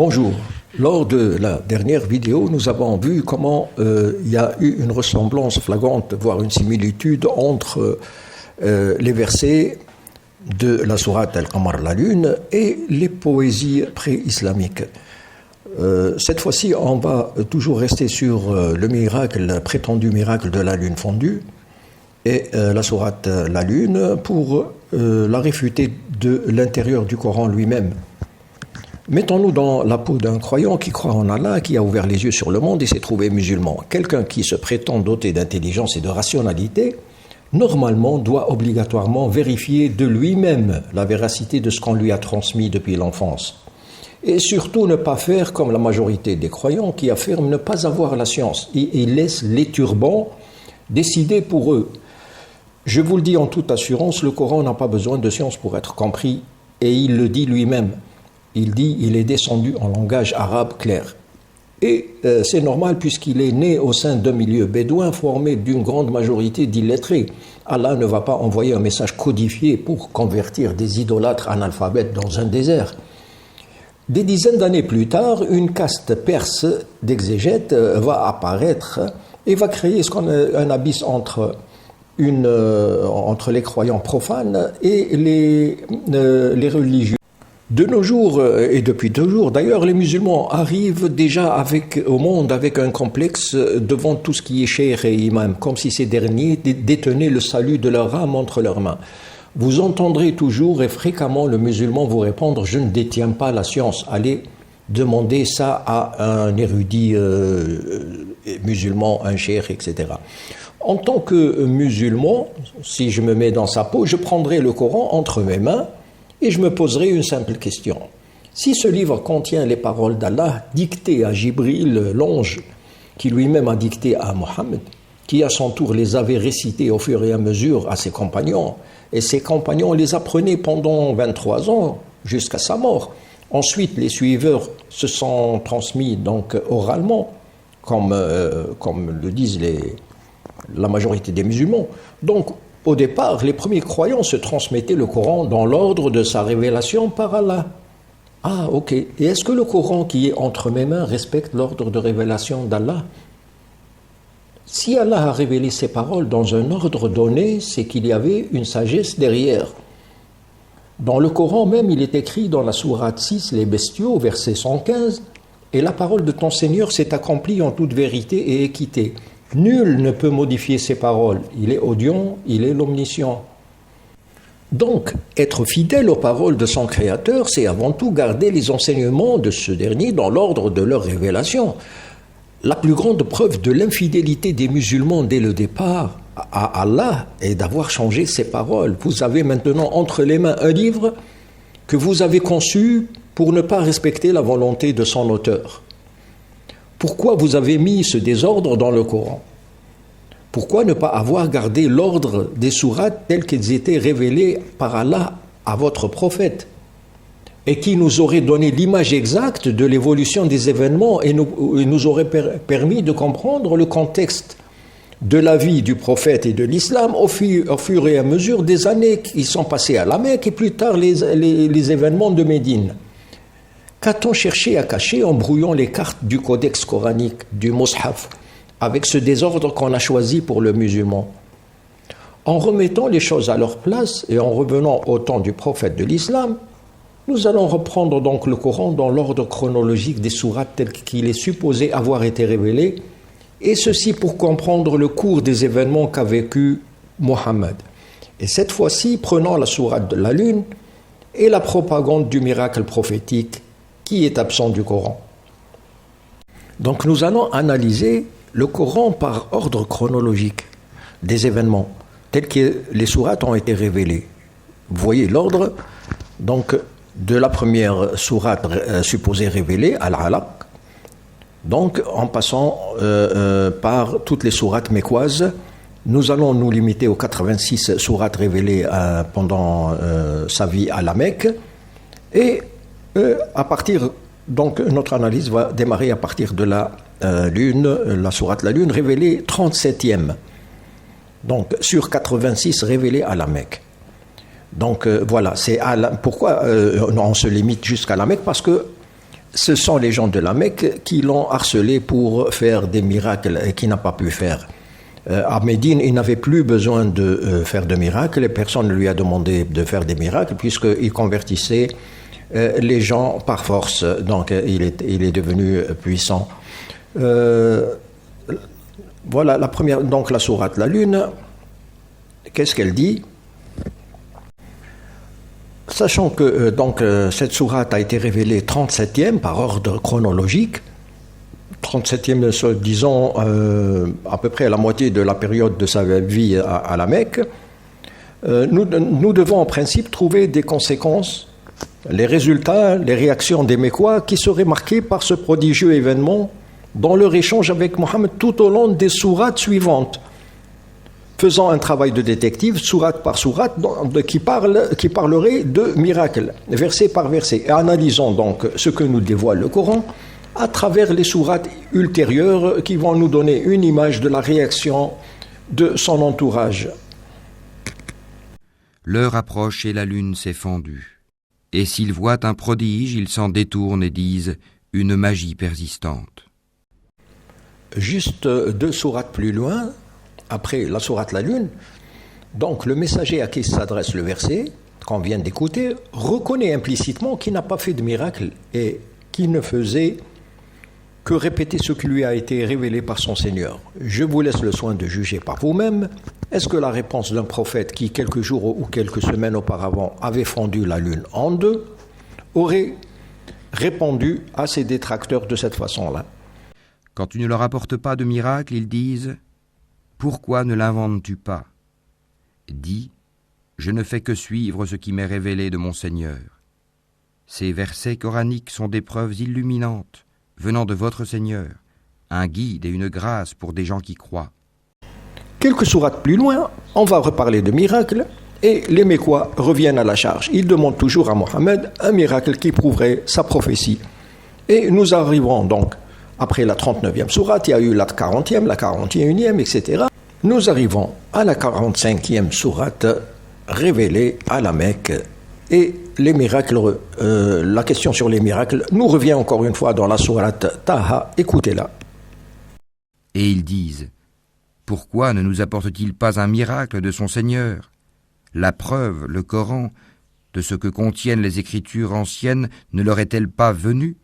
Bonjour. Lors de la dernière vidéo, nous avons vu comment il y a eu une ressemblance flagrante, voire une similitude entre les versets de la sourate Al-Qamar, la lune, et les poésies pré-islamiques. Cette fois-ci, on va toujours rester sur le prétendu miracle de la lune fondue et la sourate la lune pour la réfuter de l'intérieur du Coran lui-même. Mettons-nous dans la peau d'un croyant qui croit en Allah, qui a ouvert les yeux sur le monde et s'est trouvé musulman. Quelqu'un qui se prétend doté d'intelligence et de rationalité, normalement doit obligatoirement vérifier de lui-même la véracité de ce qu'on lui a transmis depuis l'enfance. Et surtout ne pas faire comme la majorité des croyants qui affirment ne pas avoir la science. Ils laissent les turbans décider pour eux. Je vous le dis en toute assurance, le Coran n'a pas besoin de science pour être compris, et il le dit lui-même. Il dit il est descendu en langage arabe clair. Et c'est normal puisqu'il est né au sein d'un milieu bédouin formé d'une grande majorité d'illettrés. Allah ne va pas envoyer un message codifié pour convertir des idolâtres analphabètes dans un désert. Des dizaines d'années plus tard, une caste perse d'exégètes va apparaître et va créer un abysse entre les croyants profanes et les religieux. De nos jours, et depuis toujours d'ailleurs, les musulmans arrivent déjà au monde avec un complexe devant tout ce qui est cheikh et imam, comme si ces derniers détenaient le salut de leur âme entre leurs mains. Vous entendrez toujours et fréquemment le musulman vous répondre « Je ne détiens pas la science ». Allez demander ça à un érudit musulman, un cheikh, etc. En tant que musulman, si je me mets dans sa peau, je prendrai le Coran entre mes mains et je me poserai une simple question. Si ce livre contient les paroles d'Allah dictées à Jibril, l'ange, qui lui-même a dicté à Mohammed, qui à son tour les avait récités au fur et à mesure à ses compagnons, et ses compagnons les apprenaient pendant 23 ans, jusqu'à sa mort. Ensuite, les suiveurs se sont transmis donc oralement, comme le disent la majorité des musulmans. Donc, au départ, les premiers croyants se transmettaient le Coran dans l'ordre de sa révélation par Allah. Ah, ok. Et est-ce que le Coran qui est entre mes mains respecte l'ordre de révélation d'Allah? Si Allah a révélé ses paroles dans un ordre donné, c'est qu'il y avait une sagesse derrière. Dans le Coran même, il est écrit dans la sourate 6, les bestiaux, verset 115, « Et la parole de ton Seigneur s'est accomplie en toute vérité et équité. Nul ne peut modifier ses paroles. Il est audient, il est l'omniscient. » Donc, être fidèle aux paroles de son Créateur, c'est avant tout garder les enseignements de ce dernier dans l'ordre de leur révélation. La plus grande preuve de l'infidélité des musulmans dès le départ à Allah est d'avoir changé ses paroles. Vous avez maintenant entre les mains un livre que vous avez conçu pour ne pas respecter la volonté de son auteur. Pourquoi vous avez mis ce désordre dans le Coran? Pourquoi ne pas avoir gardé l'ordre des sourates tels qu'ils étaient révélés par Allah à votre prophète et qui nous aurait donné l'image exacte de l'évolution des événements et nous aurait permis de comprendre le contexte de la vie du prophète et de l'islam au fur et à mesure des années qui sont passées à la Mecque et plus tard les événements de Médine. Qu'a-t-on cherché à cacher en brouillant les cartes du codex coranique, du Mus'haf, avec ce désordre qu'on a choisi pour le musulman? En remettant les choses à leur place et en revenant au temps du prophète de l'islam, nous allons reprendre donc le Coran dans l'ordre chronologique des sourates tel qu'il est supposé avoir été révélé, et ceci pour comprendre le cours des événements qu'a vécu Mohammed. Et cette fois-ci, prenons la sourate de la lune et la propagande du miracle prophétique qui est absent du Coran. Donc nous allons analyser le Coran par ordre chronologique des événements, tels que les sourates ont été révélées. Vous voyez l'ordre donc de la première sourate supposée révélée, Al-Alaq, donc en passant par toutes les sourates mécoises. Nous allons nous limiter aux 86 sourates révélées pendant sa vie à la Mecque, et à partir, donc notre analyse va démarrer à partir de la lune, la sourate la lune révélée 37e, donc sur 86 révélées à la Mecque. Donc voilà, c'est pourquoi on se limite jusqu'à la Mecque, parce que ce sont les gens de la Mecque qui l'ont harcelé pour faire des miracles et qui n'a pas pu faire. À Médine, il n'avait plus besoin de faire de miracles et personne ne lui a demandé de faire des miracles puisqu'il convertissait les gens par force. Donc il est devenu puissant. Voilà la première, donc la sourate La Lune. Qu'est-ce qu'elle dit? Sachant que cette sourate a été révélée 37e par ordre chronologique, 37e, disons à peu près à la moitié de la période de sa vie à la Mecque, nous devons en principe trouver des conséquences, les résultats, les réactions des Mécois qui seraient marquées par ce prodigieux événement dans leur échange avec Mohammed tout au long des sourates suivantes, faisant un travail de détective, sourate par sourate, qui parlerait de miracles, verset par verset. Et analysons donc ce que nous dévoile le Coran à travers les sourates ultérieures qui vont nous donner une image de la réaction de son entourage. L'heure approche et la lune s'est fendue. Et s'ils voient un prodige, ils s'en détournent et disent « une magie persistante ». Juste 2 sourates plus loin, après la sourate La Lune, donc le messager à qui s'adresse le verset, qu'on vient d'écouter, reconnaît implicitement qu'il n'a pas fait de miracle et qu'il ne faisait que répéter ce qui lui a été révélé par son Seigneur. Je vous laisse le soin de juger par vous-même. Est-ce que la réponse d'un prophète qui, quelques jours ou quelques semaines auparavant, avait fendu la Lune en 2, aurait répondu à ses détracteurs de cette façon-là? Quand tu ne leur apportes pas de miracle, ils disent « Pourquoi ne l'inventes-tu pas ?» Dis « Je ne fais que suivre ce qui m'est révélé de mon Seigneur. » Ces versets coraniques sont des preuves illuminantes venant de votre Seigneur, un guide et une grâce pour des gens qui croient. Quelques sourates plus loin, on va reparler de miracles et les Mécois reviennent à la charge. Ils demandent toujours à Mohammed un miracle qui prouverait sa prophétie. Et nous arrivons donc, après la 39e sourate, il y a eu la 40e, la 41e, etc. Nous arrivons à la 45e sourate révélée à la Mecque. Et les miracles, la question sur les miracles nous revient encore une fois dans la sourate Taha. Écoutez-la. Et ils disent « Pourquoi ne nous apporte-t-il pas un miracle de son Seigneur ? La preuve, le Coran, de ce que contiennent les écritures anciennes ne leur est-elle pas venue ?»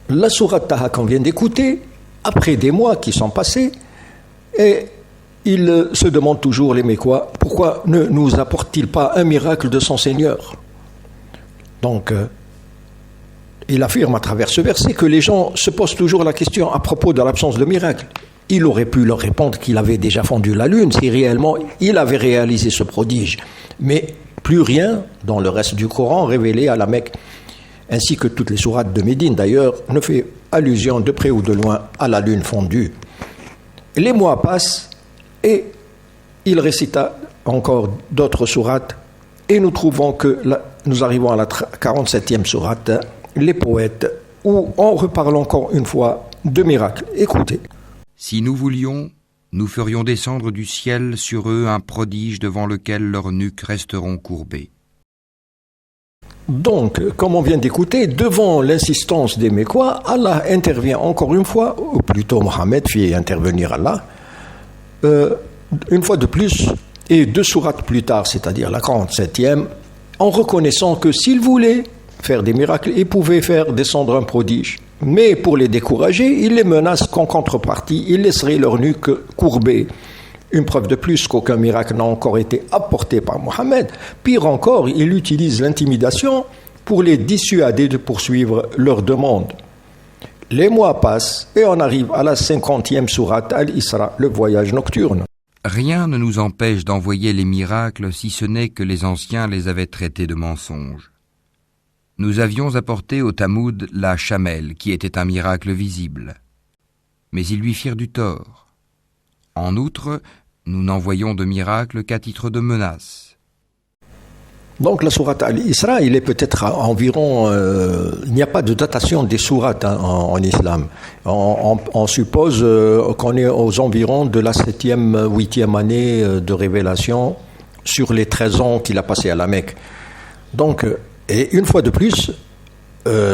La sourate Taha qu'on vient d'écouter, après des mois qui sont passés, et ils se demandent toujours, les Mécois, pourquoi ne nous apporte-t-il pas un miracle de son Seigneur? Donc, il affirme à travers ce verset que les gens se posent toujours la question à propos de l'absence de miracle. Il aurait pu leur répondre qu'il avait déjà fendu la lune si réellement il avait réalisé ce prodige. Mais plus rien dans le reste du Coran révélé à la Mecque, ainsi que toutes les sourates de Médine d'ailleurs, ne fait allusion de près ou de loin à la lune fondue. Les mois passent et il récita encore d'autres sourates et nous trouvons que nous arrivons à la 47e sourate, les poètes, où on reparle encore une fois de miracles. Écoutez. Si nous voulions, nous ferions descendre du ciel sur eux un prodige devant lequel leurs nuques resteront courbées. Donc, comme on vient d'écouter, devant l'insistance des Mécois, Allah intervient encore une fois, ou plutôt Mohammed fit intervenir Allah, une fois de plus, et 2 sourates plus tard, c'est-à-dire la 47e, en reconnaissant que s'il voulait faire des miracles, il pouvait faire descendre un prodige. Mais pour les décourager, il les menace qu'en contrepartie, il laisserait leur nuque courbée. Une preuve de plus qu'aucun miracle n'a encore été apporté par Mohammed. Pire encore, il utilise l'intimidation pour les dissuader de poursuivre leur demande. Les mois passent et on arrive à la 50e sourate Al-Isra, le voyage nocturne. Rien ne nous empêche d'envoyer les miracles si ce n'est que les anciens les avaient traités de mensonges. Nous avions apporté au Tamoud la chamelle, qui était un miracle visible. Mais ils lui firent du tort. En outre, nous n'envoyons de miracle qu'à titre de menace. Donc la sourate Al-Isra, il est peut-être à environ... il n'y a pas de datation des sourates en islam. On suppose qu'on est aux environs de la 7e, 8e année de révélation sur les 13 ans qu'il a passé à la Mecque. Donc, et une fois de plus,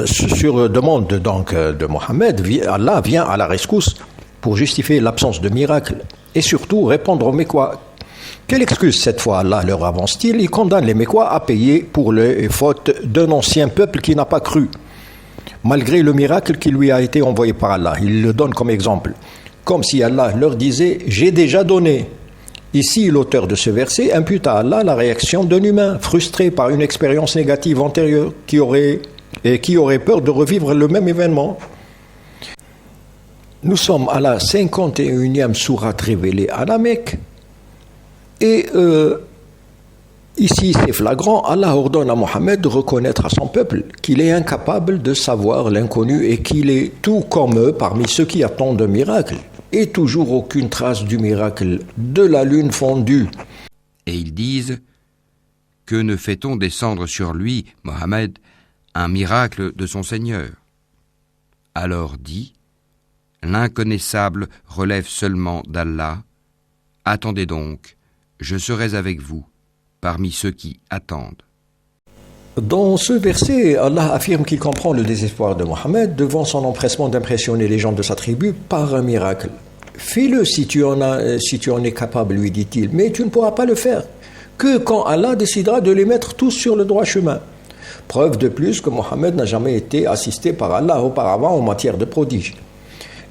Sur demande donc de Mohammed, Allah vient à la rescousse pour justifier l'absence de miracle et surtout répondre aux Mécois. Quelle excuse cette fois Allah leur avance-t-il? Il condamne les Mécois à payer pour les fautes d'un ancien peuple qui n'a pas cru, malgré le miracle qui lui a été envoyé par Allah. Il le donne comme exemple, comme si Allah leur disait « j'ai déjà donné ». Ici, l'auteur de ce verset impute à Allah la réaction d'un humain frustré par une expérience négative antérieure qui aurait peur de revivre le même événement. Nous sommes à la 51e sourate révélée à la Mecque. Et ici, c'est flagrant, Allah ordonne à Mohammed de reconnaître à son peuple qu'il est incapable de savoir l'inconnu et qu'il est tout comme eux parmi ceux qui attendent un miracle. Et toujours aucune trace du miracle de la lune fondue. Et ils disent, que ne fait-on descendre sur lui, Mohammed, un miracle de son Seigneur? Alors dit, l'inconnaissable relève seulement d'Allah. Attendez donc, je serai avec vous, parmi ceux qui attendent. Dans ce verset, Allah affirme qu'il comprend le désespoir de Mohammed devant son empressement d'impressionner les gens de sa tribu par un miracle. Fais-le si tu en es capable, lui dit-il, mais tu ne pourras pas le faire que quand Allah décidera de les mettre tous sur le droit chemin. Preuve de plus que Mohammed n'a jamais été assisté par Allah auparavant en matière de prodiges.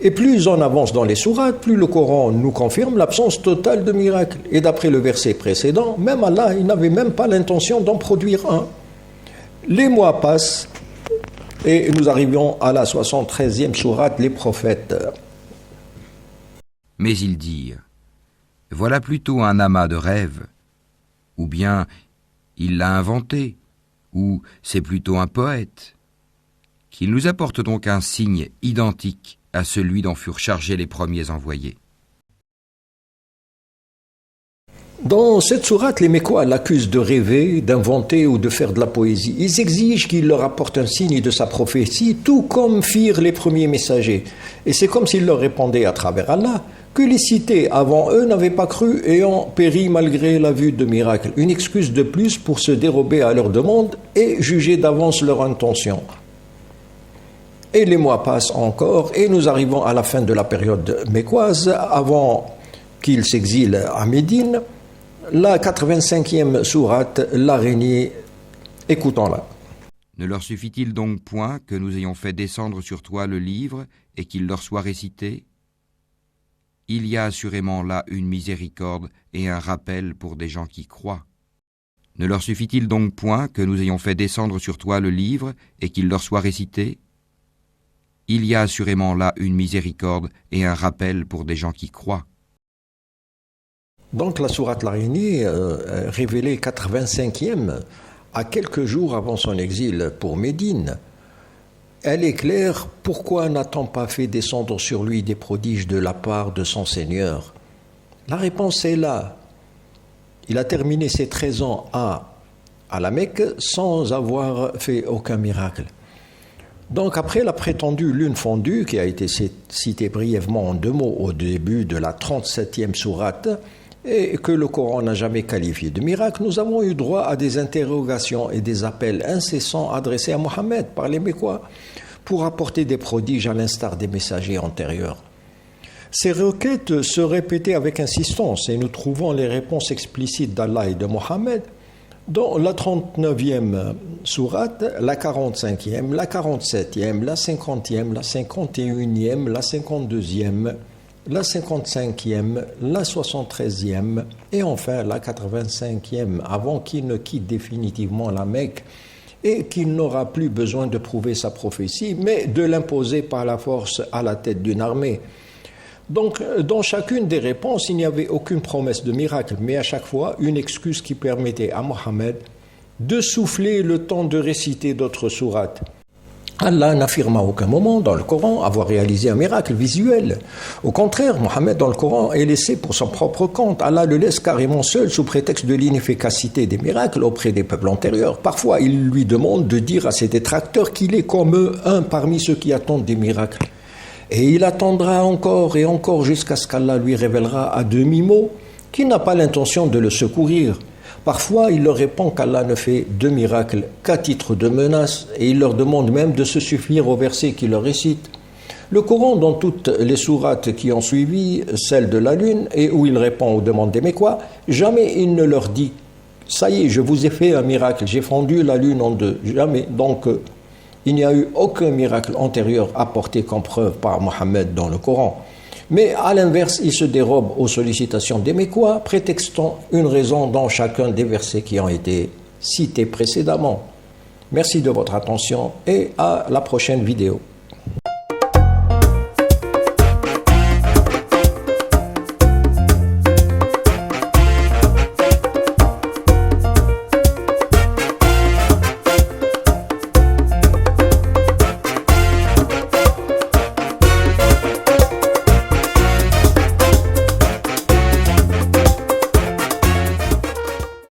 Et plus on avance dans les sourates, plus le Coran nous confirme l'absence totale de miracles. Et d'après le verset précédent, même Allah, il n'avait même pas l'intention d'en produire un. Les mois passent et nous arrivons à la 73e sourate, les prophètes. Mais ils dirent, voilà plutôt un amas de rêves, ou bien il l'a inventé, ou c'est plutôt un poète. Qu'il nous apporte donc un signe identique à celui dont furent chargés les premiers envoyés. Dans cette sourate, les Mécois l'accusent de rêver, d'inventer ou de faire de la poésie. Ils exigent qu'il leur apporte un signe de sa prophétie, tout comme firent les premiers messagers. Et c'est comme s'il leur répondait à travers Allah que les cités avant eux n'avaient pas cru et ont péri malgré la vue de miracles. Une excuse de plus pour se dérober à leur demande et juger d'avance leur intention. Et les mois passent encore et nous arrivons à la fin de la période mécoise, avant qu'ils s'exilent à Médine. La 85e sourate, l'araignée, écoutons-la. Ne leur suffit-il donc point que nous ayons fait descendre sur toi le livre et qu'il leur soit récité? Il y a assurément là une miséricorde et un rappel pour des gens qui croient. Ne leur suffit-il donc point que nous ayons fait descendre sur toi le livre et qu'il leur soit récité? Il y a assurément là une miséricorde et un rappel pour des gens qui croient. Donc la sourate l'araignée, révélée 85e, à quelques jours avant son exil pour Médine, elle éclaire pourquoi n'a-t-on pas fait descendre sur lui des prodiges de la part de son Seigneur. La réponse est là. Il a terminé ses 13 ans à la Mecque sans avoir fait aucun miracle. Donc après la prétendue lune fondue, qui a été citée brièvement en 2 mots au début de la 37e sourate, et que le Coran n'a jamais qualifié de miracle, nous avons eu droit à des interrogations et des appels incessants adressés à Mohammed par les Mécois pour apporter des prodiges à l'instar des messagers antérieurs. Ces requêtes se répétaient avec insistance et nous trouvons les réponses explicites d'Allah et de Mohammed dans la 39e sourate, la 45e, la 47e, la 50e, la 51e, la 52e, la 55e, la 73e et enfin la 85e, avant qu'il ne quitte définitivement la Mecque et qu'il n'aura plus besoin de prouver sa prophétie, mais de l'imposer par la force à la tête d'une armée. Donc, dans chacune des réponses, il n'y avait aucune promesse de miracle, mais à chaque fois, une excuse qui permettait à Mohammed de souffler le temps de réciter d'autres sourates. Allah n'affirme à aucun moment dans le Coran avoir réalisé un miracle visuel. Au contraire, Mohammed dans le Coran est laissé pour son propre compte. Allah le laisse carrément seul sous prétexte de l'inefficacité des miracles auprès des peuples antérieurs. Parfois, il lui demande de dire à ses détracteurs qu'il est comme eux, un parmi ceux qui attendent des miracles. Et il attendra encore et encore jusqu'à ce qu'Allah lui révélera à demi-mot qu'il n'a pas l'intention de le secourir. Parfois, il leur répond qu'Allah ne fait de miracles qu'à titre de menace et il leur demande même de se suffire au verset qu'il leur récite. Le Coran, dans toutes les sourates qui ont suivi, celle de la lune, et où il répond aux demandes des Mécois, jamais il ne leur dit « Ça y est, je vous ai fait un miracle, j'ai fendu la lune en deux. » Jamais. Donc, il n'y a eu aucun miracle antérieur apporté comme preuve par Mohammed dans le Coran. Mais à l'inverse, il se dérobe aux sollicitations des Mécois, prétextant une raison dans chacun des versets qui ont été cités précédemment. Merci de votre attention et à la prochaine vidéo.